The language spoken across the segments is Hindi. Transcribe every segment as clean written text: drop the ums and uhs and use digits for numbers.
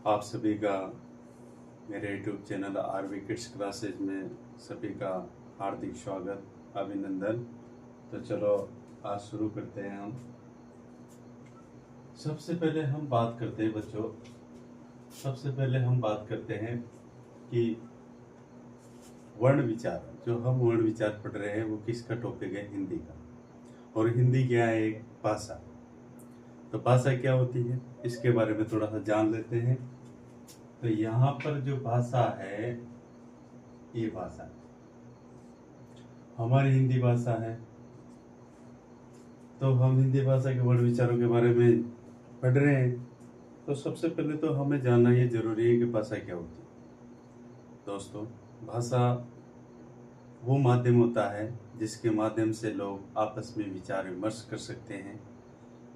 आप सभी का मेरे YouTube channel RV kids classes में सभी का हार्दिक स्वागत, अभिनंदन। तो चलो आज शुरू करते हैं। हम सबसे पहले हम बात करते हैं बच्चों, सबसे पहले हम बात करते हैं कि वर्ण विचार, जो हम वर्ण विचार पढ़ रहे हैं वो किसका टॉपिक है? हिंदी का। और हिंदी क्या है? एक भाषा। तो भाषा क्या होती है इसके बारे में थोड़ा सा जान लेते हैं। तो यहाँ पर जो भाषा है, ये भाषा हमारी हिंदी भाषा है। तो हम हिंदी भाषा के वर्ण विचारों के बारे में पढ़ रहे हैं। तो सबसे पहले तो हमें जानना ये जरूरी है कि भाषा क्या होती है। दोस्तों, भाषा वो माध्यम होता है जिसके माध्यम से लोग आपस में विचार विमर्श कर सकते हैं,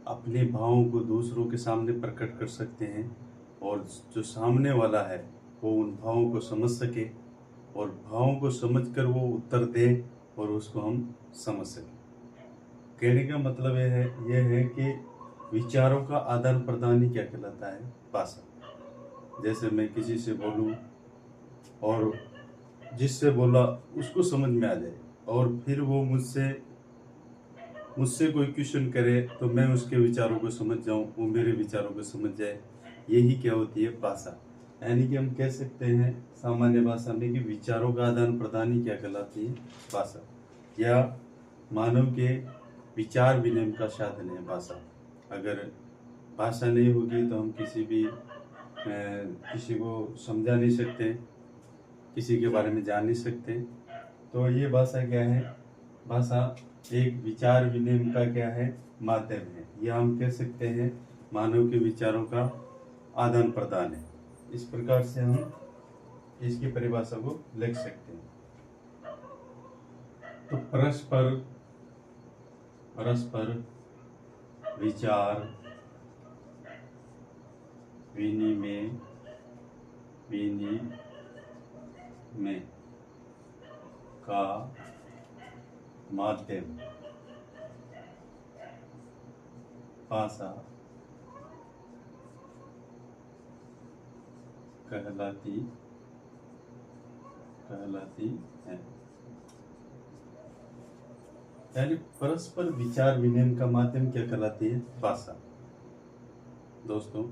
अपने भावों को दूसरों के सामने प्रकट कर सकते हैं, और जो सामने वाला है वो उन भावों को समझ सके, और भावों को समझकर वो उत्तर दे और उसको हम समझ सकें। कहने का मतलब यह है कि विचारों का आदान प्रदान ही क्या कहलाता है? भाषा। जैसे मैं किसी से बोलूं और जिससे बोला उसको समझ में आ जाए, और फिर वो मुझसे कोई क्वेश्चन करे तो मैं उसके विचारों को समझ जाऊं, वो मेरे विचारों को समझ जाए। यही क्या होती है? भाषा। यानी कि हम कह सकते हैं सामान्य भाषा में कि विचारों का आदान प्रदान ही क्या कहलाती है? भाषा। या मानव के विचार विनिमय का साधन है भाषा। अगर भाषा नहीं होगी तो हम किसी को समझा नहीं सकते, किसी के बारे में जान नहीं सकते। तो ये भाषा क्या है? भाषा एक विचार विनिमय का क्या है? माध्यम है। या हम कह सकते हैं मानव के विचारों का आदान प्रदान है। इस प्रकार से हम इसकी परिभाषा को लिख सकते हैं। तो परस्पर विचार विनिमय का माध्यम भाषा कहलाती है। यानी परस्पर विचार विनिमय का माध्यम क्या कहलाती है? भाषा। दोस्तों,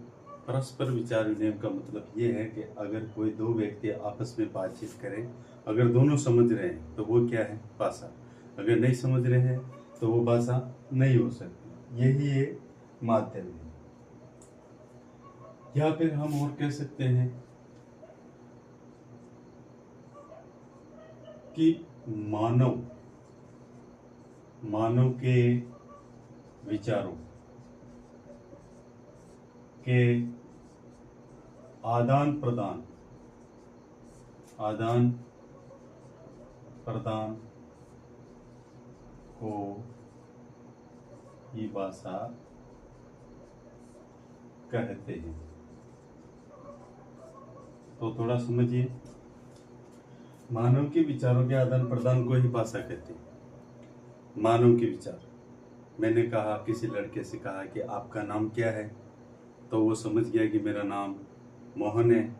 परस्पर विचार विनिमय का मतलब ये है कि अगर कोई दो व्यक्ति आपस में बातचीत करें, अगर दोनों समझ रहे हैं तो वो क्या है? भाषा। अगर नहीं समझ रहे हैं तो वो भाषा नहीं हो सकती। यही एक माध्यम है। या फिर हम और कह सकते हैं कि मानव के विचारों के आदान प्रदान को ही भाषा कहते हैं। तो थोड़ा समझिए, मानव के विचारों के आदान प्रदान को ही भाषा कहते हैं। मानव के विचार, मैंने कहा, किसी लड़के से कहा कि आपका नाम क्या है, तो वो समझ गया कि मेरा नाम मोहन है।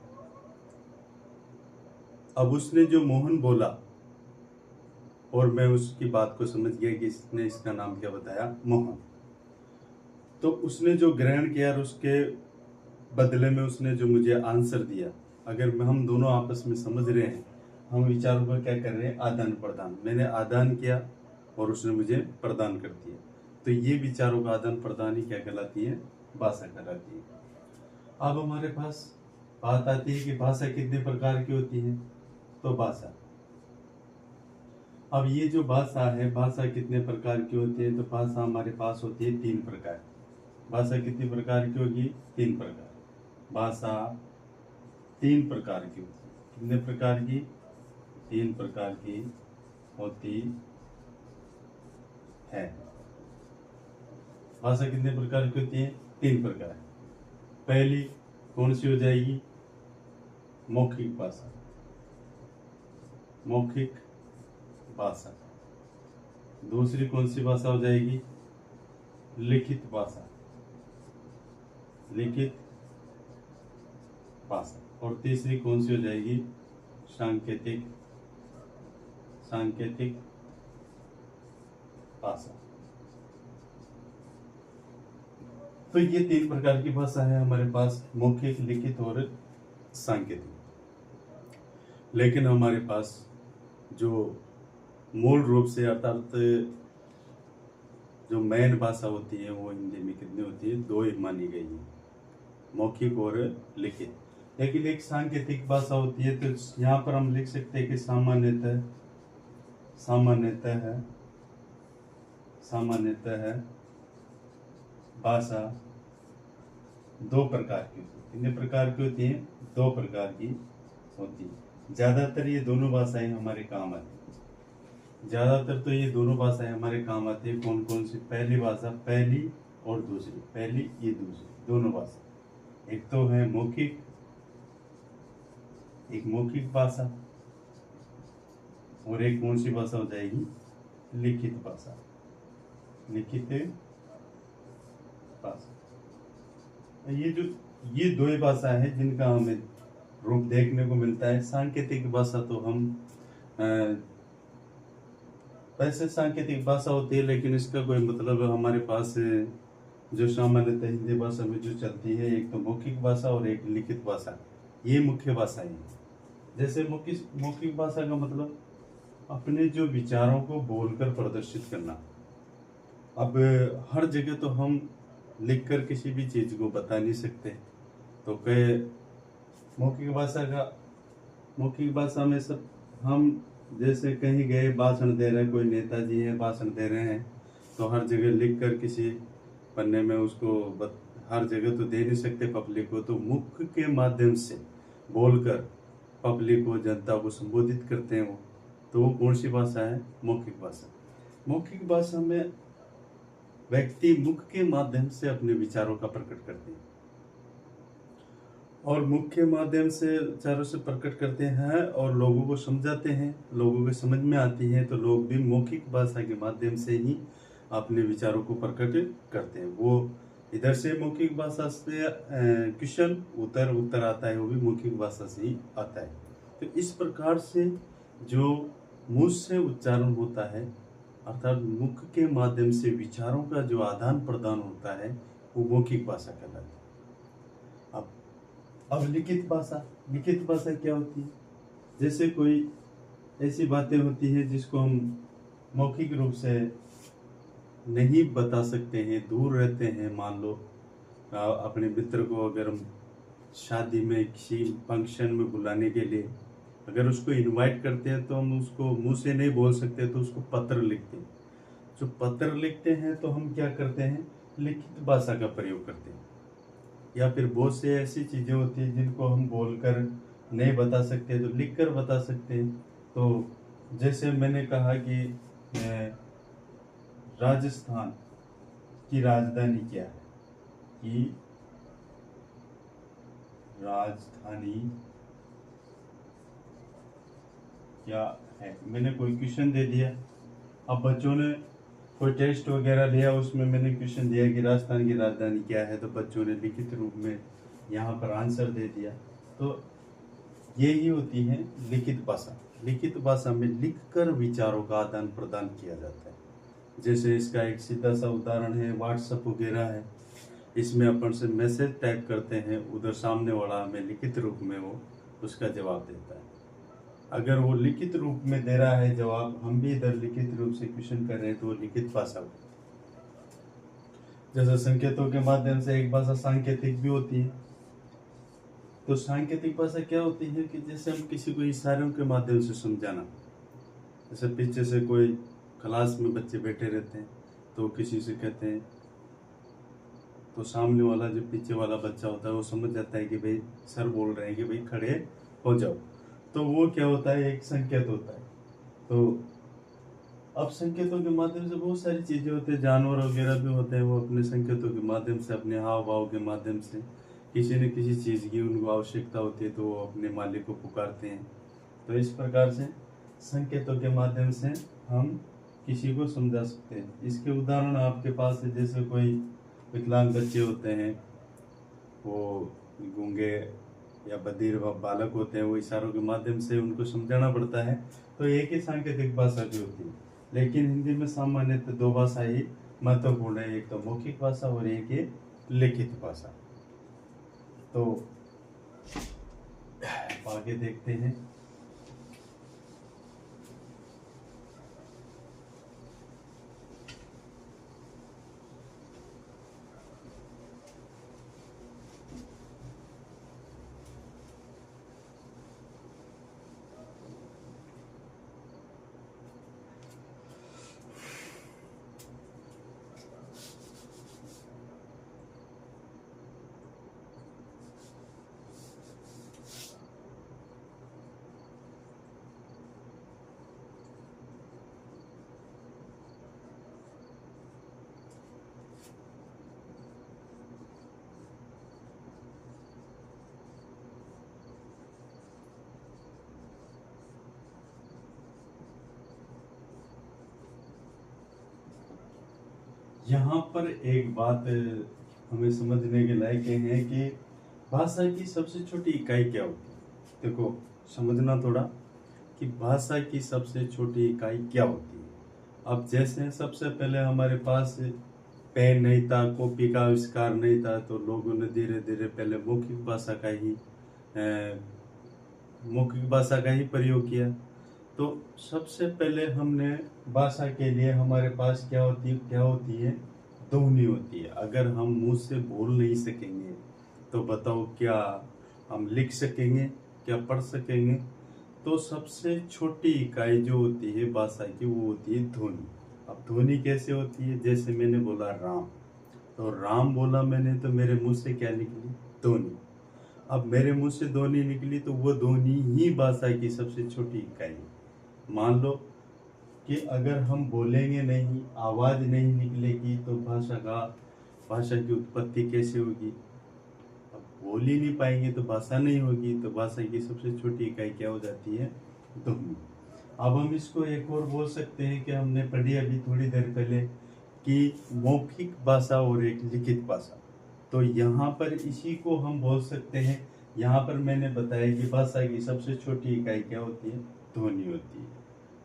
अब उसने जो मोहन बोला और मैं उसकी बात को समझ गया कि इसने इसका नाम क्या बताया? मोहन। तो उसने जो ग्रहण किया और उसके बदले में उसने जो मुझे आंसर दिया, अगर हम दोनों आपस में समझ रहे हैं, हम विचारों का क्या कर रहे हैं? आदान प्रदान। मैंने आदान किया और उसने मुझे प्रदान कर दिया। तो ये विचारों का आदान प्रदान ही क्या कहलाती है? भाषा कहलाती है। अब हमारे पास बात आती है कि भाषा कितने प्रकार की होती है। तो भाषा, अब ये जो भाषा है, भाषा कितने प्रकार की होती है? तो भाषा हमारे पास होती है 3 प्रकार। भाषा कितनी प्रकार की होगी? 3 प्रकार। भाषा 3 प्रकार की होती है। कितने प्रकार की? 3 प्रकार की होती है। भाषा कितने प्रकार की होती है? 3 प्रकार। पहली कौन सी हो जाएगी? मौखिक भाषा। मौखिक भाषा। दूसरी कौन सी भाषा हो जाएगी? लिखित भाषा। लिखित भाषा। और तीसरी कौन सी हो जाएगी? सांकेतिक भाषा। तो ये 3 प्रकार की भाषा है हमारे पास, मौखिक, लिखित और सांकेतिक। लेकिन हमारे पास जो मूल रूप से अर्थात जो मेन भाषा होती है वो हिंदी में कितनी होती है? 2 ही मानी गई है, मौखिक और लिखित। लेकिन एक सांकेतिक भाषा होती है, तो यहाँ पर हम लिख सकते हैं कि सामान्यतः है भाषा 2 प्रकार की होती है। कितने प्रकार की होती है? 2 प्रकार की होती है। ज्यादातर ये दोनों भाषाएं हमारे काम आती है। ज्यादातर तो ये दोनों भाषाएं हमारे काम आती है। कौन कौन सी? पहली भाषा, पहली और दूसरी, पहली ये दूसरी, दोनों भाषा। एक तो है मौखिक, एक मौखिक भाषा, और एक कौन सी भाषा हो जाएगी? लिखित भाषा। लिखित भाषा। ये 2 ही भाषा है जिनका हमें रूप देखने को मिलता है। सांकेतिक भाषा तो हम वैसे सांकेतिक भाषा होती है, लेकिन इसका कोई मतलब हमारे पास जो सामान्यतः हिंदी भाषा में जो चलती है, एक तो मौखिक भाषा और एक लिखित भाषा, ये मुख्य भाषाएं हैं। जैसे मौखिक भाषा का मतलब अपने जो विचारों को बोलकर प्रदर्शित करना। अब हर जगह तो हम लिखकर किसी भी चीज को बता नहीं सकते, तो कई मौखिक भाषा में सब हम जैसे कहीं गए, भाषण दे रहे, कोई नेताजी है भाषण दे रहे हैं, तो हर जगह लिखकर किसी पन्ने में उसको हर जगह तो दे नहीं सकते पब्लिक को, तो मुख के माध्यम से बोलकर पब्लिक को, जनता को संबोधित करते हैं वो। तो वो कौन सी भाषा है? मौखिक भाषा। मौखिक भाषा में व्यक्ति मुख के माध्यम से अपने विचारों का प्रकट करते हैं, और मुख के माध्यम से विचारों से प्रकट करते हैं और लोगों को समझाते हैं, लोगों के समझ में आती है, तो लोग भी मौखिक भाषा के माध्यम से ही अपने विचारों को प्रकट करते हैं। वो इधर से मौखिक भाषा से क्वेश्चन उत्तर आता है, वो भी मौखिक भाषा से ही आता है। तो इस प्रकार से जो मुंह से उच्चारण होता है, अर्थात मुख के माध्यम से विचारों का जो आदान प्रदान होता है, वो मौखिक भाषा कहलाती है। अब लिखित भाषा क्या होती है? जैसे कोई ऐसी बातें होती है जिसको हम मौखिक रूप से नहीं बता सकते हैं, दूर रहते हैं। मान लो अपने मित्र को अगर हम शादी में किसी फंक्शन में बुलाने के लिए अगर उसको इनवाइट करते हैं, तो हम उसको मुंह से नहीं बोल सकते, तो उसको पत्र लिखते हैं। जो पत्र लिखते हैं तो हम क्या करते हैं? लिखित भाषा का प्रयोग करते हैं। या फिर बहुत से ऐसी चीजें होती हैं जिनको हम बोलकर नहीं बता सकते, तो लिखकर बता सकते हैं। तो जैसे मैंने कहा कि राजस्थान की राजधानी क्या है? कि राजधानी क्या है? मैंने कोई क्वेश्चन दे दिया। अब बच्चों ने कोई टेस्ट वगैरह लिया, उसमें मैंने क्वेश्चन दिया कि राजस्थान की राजधानी क्या है, तो बच्चों ने लिखित रूप में यहाँ पर आंसर दे दिया। तो यही होती है लिखित भाषा। लिखित भाषा में लिखकर विचारों का आदान प्रदान किया जाता है। जैसे इसका एक सीधा सा उदाहरण है व्हाट्सएप वगैरह है, इसमें अपन से मैसेज टाइप करते हैं, उधर सामने वाला हमें लिखित रूप में वो उसका जवाब देता है। अगर वो लिखित रूप में दे रहा है जवाब, हम भी इधर लिखित रूप से क्वेश्चन कर रहे हैं, तो वो लिखित भाषा होती है। जैसे संकेतों के माध्यम से एक भाषा सांकेतिक भी होती है। तो सांकेतिक भाषा क्या होती है? कि जैसे हम किसी को इशारों के माध्यम से समझाना। जैसे पीछे से कोई क्लास में बच्चे बैठे रहते हैं, तो किसी से कहते हैं, तो सामने वाला जो पीछे वाला बच्चा होता है वो समझ जाता है कि भाई सर बोल रहे हैं कि भाई खड़े हो जाओ। तो वो क्या होता है? एक संकेत होता है। तो अब संकेतों के माध्यम से बहुत सारी चीजें होती है, जानवर वगैरह भी होते हैं, वो अपने संकेतों के माध्यम से, अपने हाव भाव के माध्यम से किसी न किसी चीज की उनको आवश्यकता होती है, तो वो अपने मालिक को पुकारते हैं। तो इस प्रकार से संकेतों के माध्यम से हम किसी को समझा सकते हैं। इसके उदाहरण आपके पास है, जैसे कोई विकलांग बच्चे होते हैं, वो गूंगे या बधिर बालक होते हैं, वो इशारों के माध्यम से उनको समझाना पड़ता है, तो एक ही सांकेतिक भाषा भी होती है। लेकिन हिंदी में सामान्यतः दो भाषा ही महत्वपूर्ण है, एक तो मौखिक भाषा और एक है लिखित भाषा। तो आगे देखते हैं। यहाँ पर एक बात हमें समझने के लायक है कि भाषा की सबसे छोटी इकाई क्या होती है। देखो, समझना थोड़ा कि भाषा की सबसे छोटी इकाई क्या होती है। अब जैसे सबसे पहले हमारे पास पेन नहीं था, कॉपी का आविष्कार नहीं था, तो लोगों ने धीरे धीरे पहले मौखिक भाषा का ही प्रयोग किया। तो सबसे पहले हमने भाषा के लिए हमारे पास क्या होती है, ध्वनि होती है। अगर हम मुंह से बोल नहीं सकेंगे तो बताओ क्या हम लिख सकेंगे, क्या पढ़ सकेंगे। तो सबसे छोटी इकाई जो होती है भाषा की, वो होती है ध्वनि। अब ध्वनि कैसे होती है, जैसे मैंने बोला राम, तो राम बोला मैंने, तो मेरे मुंह से क्या निकली, ध्वनि। अब मेरे मुंह से ध्वनि निकली तो वो ध्वनि ही भाषा की सबसे छोटी इकाई है। मान लो कि अगर हम बोलेंगे नहीं, आवाज नहीं निकलेगी, तो भाषा की उत्पत्ति कैसे होगी। अब बोल ही नहीं पाएंगे तो भाषा नहीं होगी। तो भाषा की सबसे छोटी इकाई क्या हो जाती है, ध्वनि। अब हम इसको एक और बोल सकते हैं कि हमने पढ़ी अभी थोड़ी देर पहले कि मौखिक भाषा और एक लिखित भाषा। तो यहाँ पर इसी को हम बोल सकते हैं। यहाँ पर मैंने बताया कि भाषा की सबसे छोटी इकाई क्या होती है, ध्वनि होती है।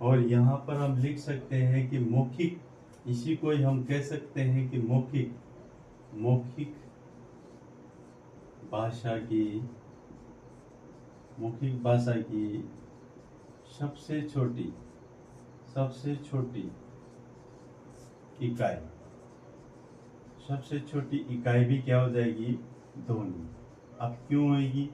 और यहाँ पर हम लिख सकते हैं कि मौखिक, इसी को ही हम कह सकते हैं कि मौखिक भाषा की सबसे छोटी इकाई भी क्या हो जाएगी, ध्वनि। अब क्यों होगी,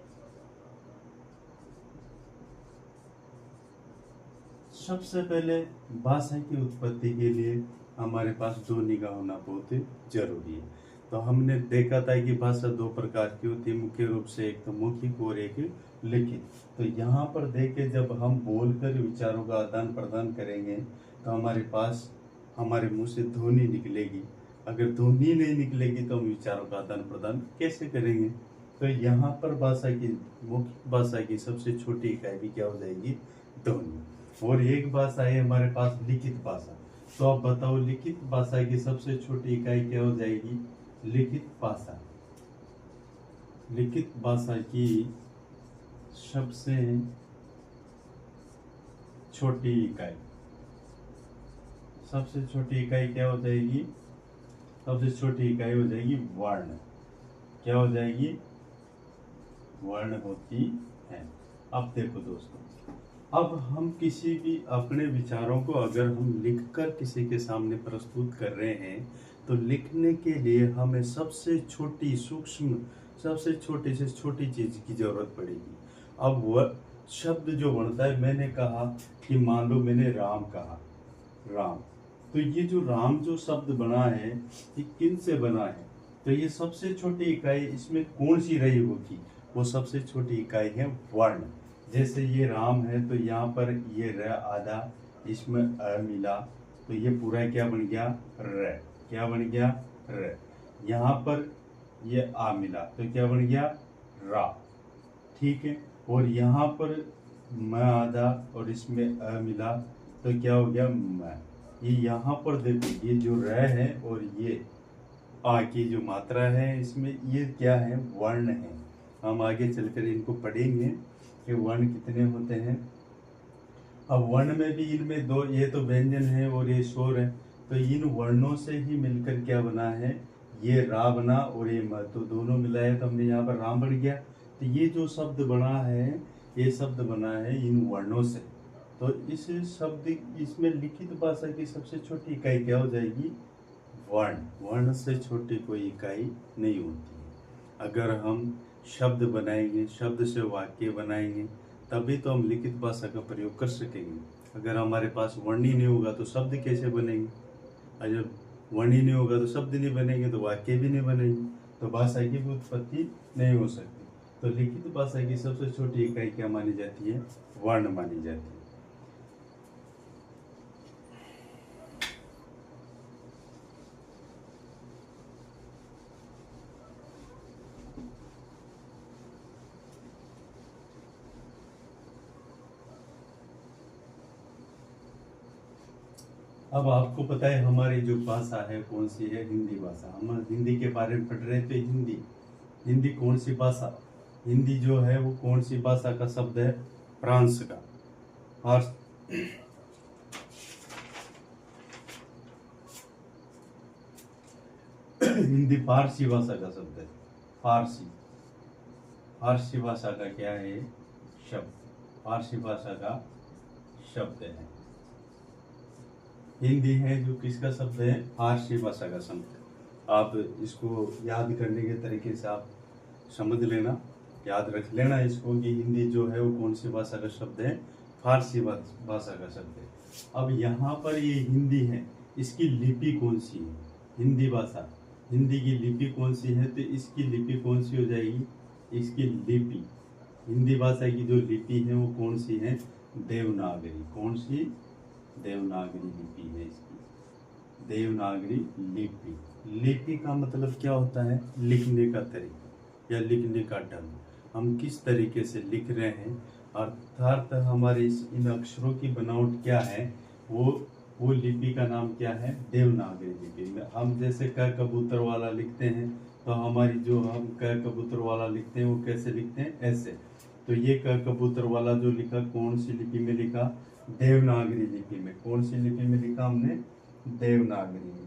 सबसे पहले भाषा की उत्पत्ति के लिए हमारे पास ध्वनि का होना बहुत जरूरी है। तो हमने देखा था कि भाषा दो प्रकार की होती है मुख्य रूप से, एक तो मौखिक और एक लिखित। तो यहाँ पर देखे, जब हम बोलकर विचारों का आदान प्रदान करेंगे तो हमारे पास हमारे मुंह से ध्वनि निकलेगी। अगर ध्वनि नहीं निकलेगी तो हम विचारों का आदान प्रदान कैसे करेंगे। तो यहाँ पर मौखिक भाषा की सबसे छोटी इकाई भी क्या हो जाएगी, ध्वनि। और एक भाषा है हमारे पास लिखित भाषा। तो आप बताओ, लिखित भाषा की सबसे छोटी इकाई क्या हो जाएगी, लिखित भाषा की सबसे छोटी इकाई क्या हो जाएगी, सबसे छोटी इकाई हो जाएगी वर्ण। क्या हो जाएगी, वर्ण होती है। अब देखो दोस्तों, अब हम किसी भी अपने विचारों को अगर हम लिखकर किसी के सामने प्रस्तुत कर रहे हैं, तो लिखने के लिए हमें सबसे छोटी से छोटी चीज की जरूरत पड़ेगी। अब वह शब्द जो बनता है, मैंने कहा कि मान लो मैंने राम कहा, राम, तो ये जो राम जो शब्द बना है, ये किन से बना है, तो ये सबसे छोटी इकाई इसमें कौन सी रही होगी, वो सबसे छोटी इकाई है वर्ण। जैसे ये राम है, तो यहाँ पर ये र आधा, इसमें अ मिला, तो ये पूरा क्या बन गया, र। क्या बन गया, र। यहाँ पर ये आ मिला, तो क्या बन गया, रा। ठीक है। और यहाँ पर म आधा और इसमें अ मिला, तो क्या हो गया, म। ये यहाँ पर देखो, ये जो र है और ये आ की जो मात्रा है, इसमें ये क्या है, वर्ण है। हम आगे चलकर इनको पढ़ेंगे कि वर्ण कितने होते हैं। अब वर्ण में भी इनमें दो, ये तो व्यंजन है और ये स्वर है, तो इन वर्णों से ही मिलकर क्या बना है, ये रा बना और ये म, तो दोनों मिलाया तो हमने यहाँ पर राम बढ़ गया। तो ये जो शब्द बना है, ये शब्द बना है इन वर्णों से। तो इस शब्द, इसमें लिखित भाषा की सबसे छोटी इकाई क्या हो जाएगी, वर्ण। वर्ण से छोटी कोई इकाई नहीं होती है। अगर हम शब्द बनाएंगे, शब्द से वाक्य बनाएंगे, तभी तो हम लिखित भाषा का प्रयोग कर सकेंगे। अगर हमारे पास वर्ण ही नहीं होगा तो शब्द कैसे बनेंगे, और जब वर्ण ही नहीं होगा तो शब्द नहीं बनेंगे, तो वाक्य भी नहीं बनेंगे, तो भाषा की भी उत्पत्ति नहीं हो सकती। तो लिखित भाषा की सबसे छोटी इकाई क्या मानी जाती है, वर्ण मानी जाती है। अब आपको पता है हमारी जो भाषा है कौन सी है, हिंदी भाषा। हम हिंदी के बारे में पढ़ रहे थे। हिंदी, हिंदी कौन सी भाषा, हिंदी जो है वो कौन सी भाषा का शब्द है, फ्रांस का। और हिंदी फारसी भाषा का शब्द है। फारसी, फारसी भाषा का क्या है शब्द, फारसी भाषा का शब्द है। हिंदी है जो किसका शब्द है, फारसी भाषा का शब्द है। आप इसको याद करने के तरीके से आप समझ लेना, याद रख लेना इसको कि हिंदी जो है वो कौन सी भाषा का शब्द है, फारसी भाषा का शब्द है। अब यहाँ पर ये हिंदी है, इसकी लिपि कौन सी है, हिंदी भाषा, हिंदी की लिपि कौन सी है, तो इसकी लिपि कौन सी हो जाएगी, इसकी लिपि, हिंदी भाषा की जो लिपि है वो कौन सी है, देवनागरी। कौन सी, देवनागरी लिपि है इसकी, देवनागरी लिपि। लिपि का मतलब क्या होता है, लिखने का तरीका या लिखने का ढंग, हम किस तरीके से लिख रहे हैं, अर्थात हमारे इन अक्षरों की बनावट क्या है, वो लिपि का नाम क्या है, देवनागरी लिपि। में हम जैसे क कबूतर वाला लिखते हैं, तो हमारी जो हम क कबूतर वाला लिखते हैं वो कैसे लिखते हैं, ऐसे। तो ये क कबूतर वाला जो लिखा कौन सी लिपि में लिखा, देवनागरी लिपि में। कौन सी लिपि में लिखा हमने, देवनागरी में।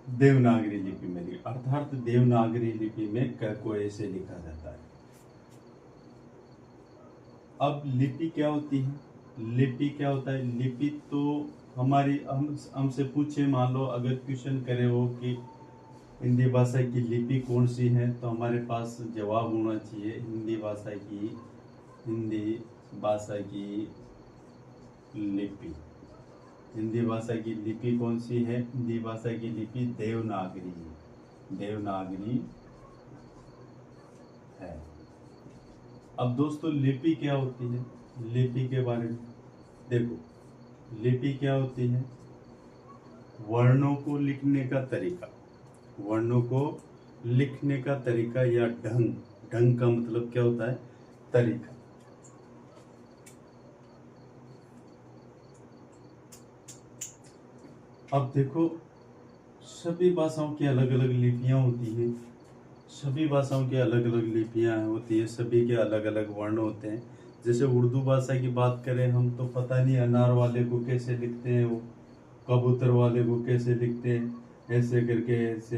देवनागरी लिपि में लिखा, अर्थात देवनागरी लिपि में क को ऐसे लिखा जाता है। अब लिपि क्या होती है, लिपि क्या होता है, लिपि तो हमारी, हमसे पूछे, मान लो अगर क्वेश्चन करे हो कि हिंदी भाषा की लिपि कौन सी है, तो हमारे पास जवाब होना चाहिए हिंदी भाषा की, हिंदी भाषा की लिपि। हिंदी भाषा की लिपि कौन सी है, हिंदी भाषा की लिपि देवनागरी, देवनागरी है। अब दोस्तों लिपि क्या होती है, लिपि के बारे में देखो, लिपि क्या होती है, वर्णों को लिखने का तरीका, वर्णों को लिखने का तरीका या ढंग, ढंग का मतलब क्या होता है, तरीका। अब देखो सभी भाषाओं की अलग अलग लिपियां होती हैं, सभी भाषाओं की अलग अलग लिपियां होती है, सभी के अलग अलग वर्ण होते हैं। जैसे उर्दू भाषा की बात करें हम, तो पता नहीं अनार वाले को कैसे लिखते हैं, वो कबूतर वाले को कैसे लिखते हैं, ऐसे करके, ऐसे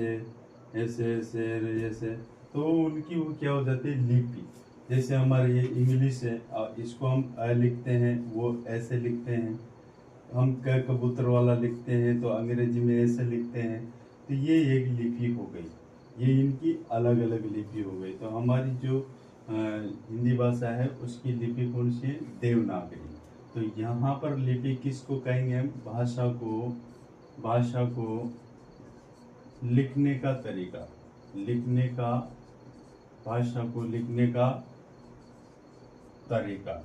ऐसे ऐसे ऐसे, तो उनकी वो क्या हो जाती है, लिपि। जैसे हमारे ये इंग्लिश है, इसको हम अ लिखते हैं, वो ऐसे लिखते हैं। हम क कबूतर वाला लिखते हैं तो अंग्रेजी में ऐसे लिखते हैं। तो ये एक लिपि हो गई, ये इनकी अलग अलग लिपि हो गई। तो हमारी जो हिंदी भाषा है उसकी लिपि कौन सी है, देवनागरी। तो यहाँ पर लिपि किसको कहेंगे हम, भाषा को, भाषा को लिखने का तरीका, लिखने का, भाषा को लिखने का तरीका,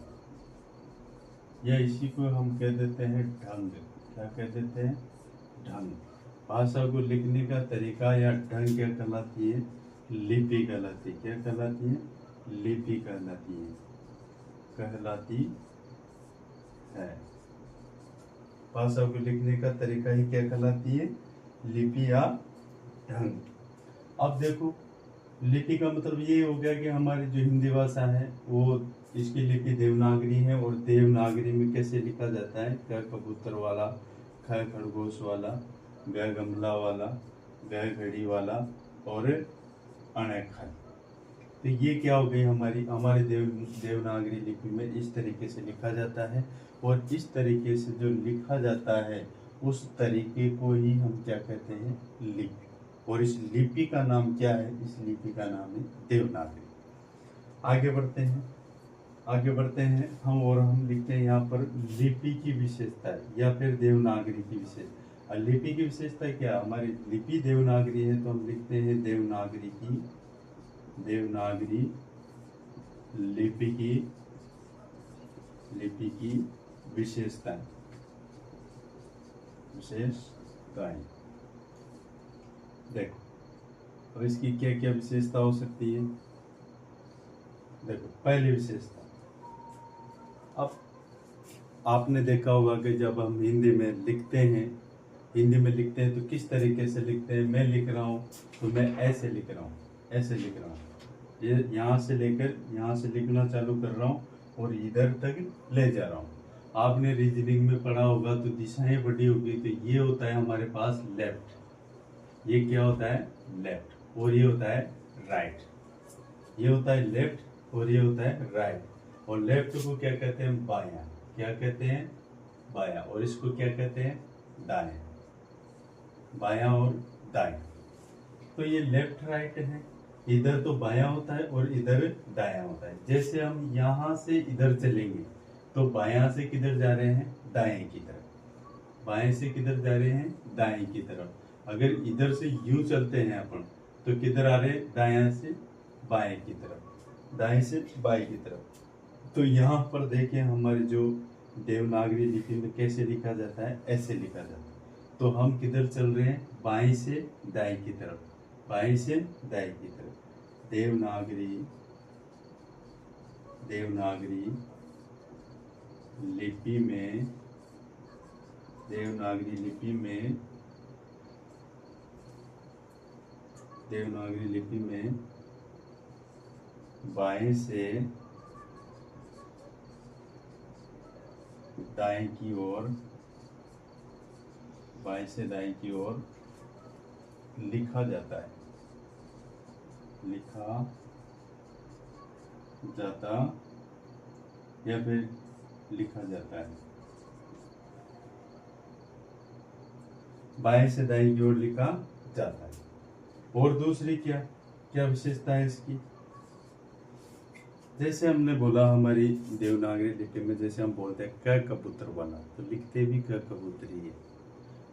या इसी को हम कह देते हैं ढंग। क्या कह देते हैं, ढंग। भाषा को लिखने का तरीका या ढंग क्या कहलाती है, लिपि कहलाती है। क्या कहलाती है, लिपि कहलाती है, कहलाती है। भाषा को लिखने का तरीका ही क्या कहलाती है? लिपि या ढंग। अब देखो, लिपि का मतलब ये हो गया कि हमारी जो हिंदी भाषा है वो इसकी लिपि देवनागरी है, और देवनागरी में कैसे लिखा जाता है? क कबूतर वाला, ख खरगोश वाला, ग गमला वाला, ग घड़ी वाला और अण खल। तो ये क्या हो गई हमारी देवनागरी लिपि में इस तरीके से लिखा जाता है, और इस तरीके से जो लिखा जाता है उस तरीके को ही हम क्या कहते हैं? लिपि। और इस लिपि का नाम क्या है? इस लिपि का नाम है देवनागरी। आगे बढ़ते हैं हम लिखते हैं यहाँ पर लिपि की विशेषता या फिर देवनागरी की विशेषता। लिपि की विशेषता क्या? हमारी लिपि देवनागरी है तो हम लिखते हैं देवनागरी लिपि की विशेषताएं। देखो, अब इसकी क्या क्या विशेषता हो सकती है? देखो, पहली विशेषता, अब आपने देखा होगा कि जब हम हिंदी में लिखते हैं तो किस तरीके से लिखते हैं? मैं लिख रहा हूँ तो मैं ऐसे लिख रहा हूँ, ये यहाँ से लेकर यहाँ से लिखना चालू कर रहा हूँ और इधर तक ले जा रहा हूँ। आपने रीजनिंग में पढ़ा होगा तो दिशाएं बढ़ी होगी, तो ये होता है हमारे पास लेफ्ट, ये क्या होता है? लेफ्ट, और ये होता है राइट। ये होता है लेफ्ट और ये होता है राइट। और लेफ्ट को क्या कहते हैं? बायां। क्या कहते हैं? बायां। और इसको क्या कहते हैं? दाएं। बायां और दाएं। तो ये लेफ्ट राइट है, इधर तो बायां होता है और इधर दायां होता है। जैसे हम यहाँ से इधर चलेंगे तो बायां से किधर जा रहे हैं? दाएं की तरफ। बाएं से किधर जा रहे हैं? दाएं की तरफ। अगर इधर से यूं चलते हैं अपन तो किधर आ रहे हैं? दायां से बाएं की तरफ, दाएं से बाएं की तरफ। तो यहाँ पर देखें हमारी जो देवनागरी लिपि में कैसे लिखा जाता है? ऐसे लिखा जाता है। तो हम किधर चल रहे हैं? बाएं से दाएं की तरफ, बाएं से दाएं की तरफ। देवनागरी लिपि में बाएं से दाएं की ओर लिखा जाता या फिर लिखा जाता है। बाएं से दाएं की ओर लिखा जाता है। और दूसरी क्या विशेषता है इसकी? जैसे हमने बोला हमारी देवनागरी लिपि में जैसे हम बोलते हैं क कबूतर वाला तो लिखते भी क कबूतरी है।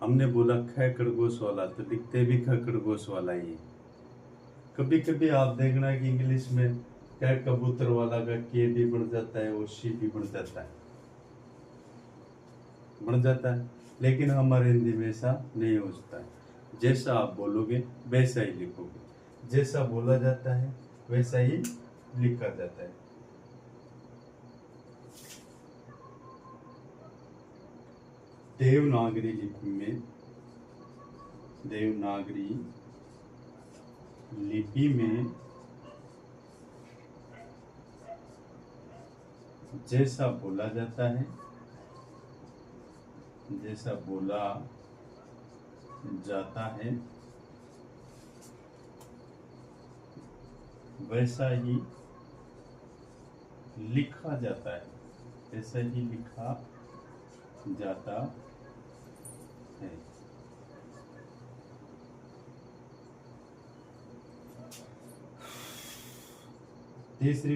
हमने बोला ख खरगोश वाला तो लिखते भी ख खरगोश वाला ही है। कभी कभी आप देखना कि इंग्लिश में क कबूतर वाला का के भी बन जाता है और शी भी बन जाता है, लेकिन हमारे हिंदी में ऐसा नहीं हो सकता है। जैसा आप बोलोगे वैसा ही लिखोगे, जैसा बोला जाता है वैसा ही लिखा जाता है। देवनागरी लिपि में जैसा बोला जाता है, जैसा बोला जाता है वैसा ही लिखा जाता है, ऐसा ही लिखा जाता है। तीसरी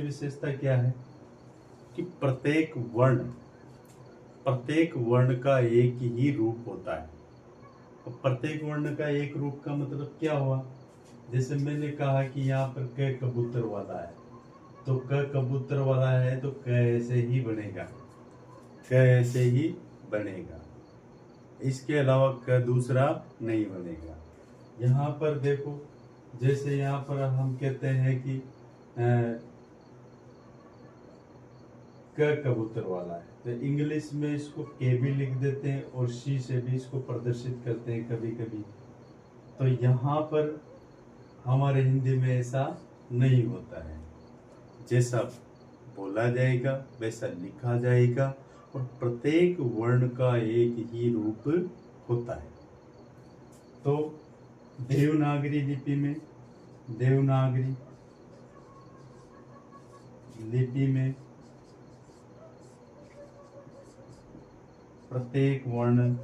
विशेषता क्या है? कि प्रत्येक वर्ण का एक ही रूप होता है। और प्रत्येक वर्ण का एक रूप का मतलब क्या हुआ? जैसे मैंने कहा कि यहाँ पर क कबूतर वाला है तो क कबूतर वाला है तो क ऐसे ही बनेगा, इसके अलावा क दूसरा नहीं बनेगा। यहाँ पर देखो, जैसे यहाँ पर हम कहते हैं कि क कबूतर वाला है, तो इंग्लिश में इसको के भी लिख देते हैं और सी से भी इसको प्रदर्शित करते हैं कभी कभी। तो यहाँ पर हमारे हिंदी में ऐसा नहीं होता है। जैसा बोला जाएगा वैसा लिखा जाएगा और प्रत्येक वर्ण का एक ही रूप होता है। तो देवनागरी लिपि में प्रत्येक वर्ण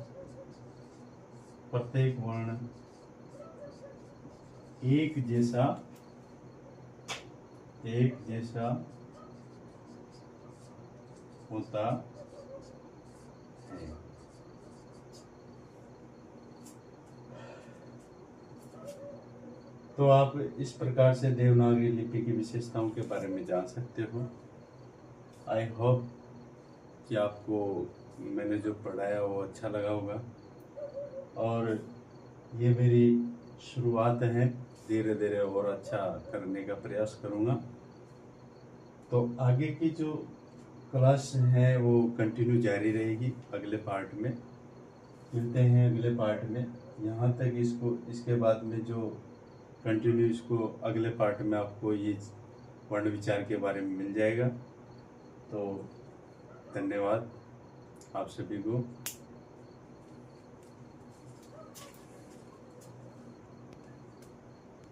एक जैसा होता है। तो आप इस प्रकार से देवनागरी लिपि की विशेषताओं के बारे में जान सकते हो। आई होप कि आपको मैंने जो पढ़ाया वो अच्छा लगा होगा, और ये मेरी शुरुआत है, धीरे धीरे और अच्छा करने का प्रयास करूँगा। तो आगे की जो क्लास है वो कंटिन्यू जारी रहेगी। अगले पार्ट में मिलते हैं, अगले पार्ट में। यहाँ तक इसके बाद में जो कंटिन्यू इसको अगले पार्ट में आपको ये वर्ण विचार के बारे में मिल जाएगा। तो धन्यवाद आप सभी को।